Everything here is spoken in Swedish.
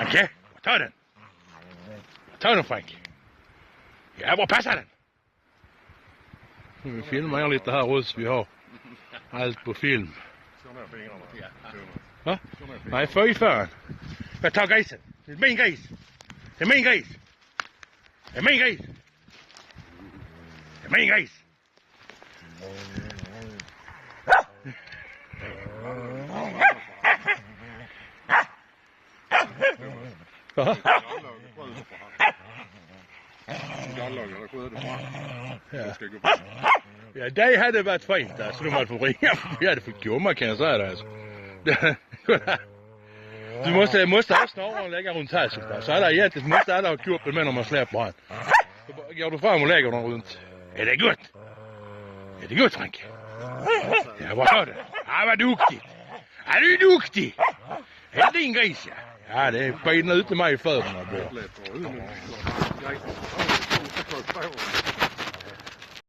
Okej, ta den. Ta den, Frank. Ja, var passar den? Nu filmar jag lite här också. Vi har allt på film. Va? Nej, fy fan. Jag tar grisen. Det är min gris. Det är min gris. Det är min gris. Det är min gris. Va? Ja, det hade varit fint alltså. De hade fått ringa. Vi hade fått komma, kan jag säga det alltså. Du måste ha snarare lägga runt halsen. Så alla egentligen måste alla ha kuppen med när man släpper han. Så går du fram och lägger dem runt. Är det gott? Är det gott, Frank? Ja, vad sa du? Ja, vad duktig. Ja, du är duktig. Är det din gris, ja? Ja, det är skidna ute mig i föderna.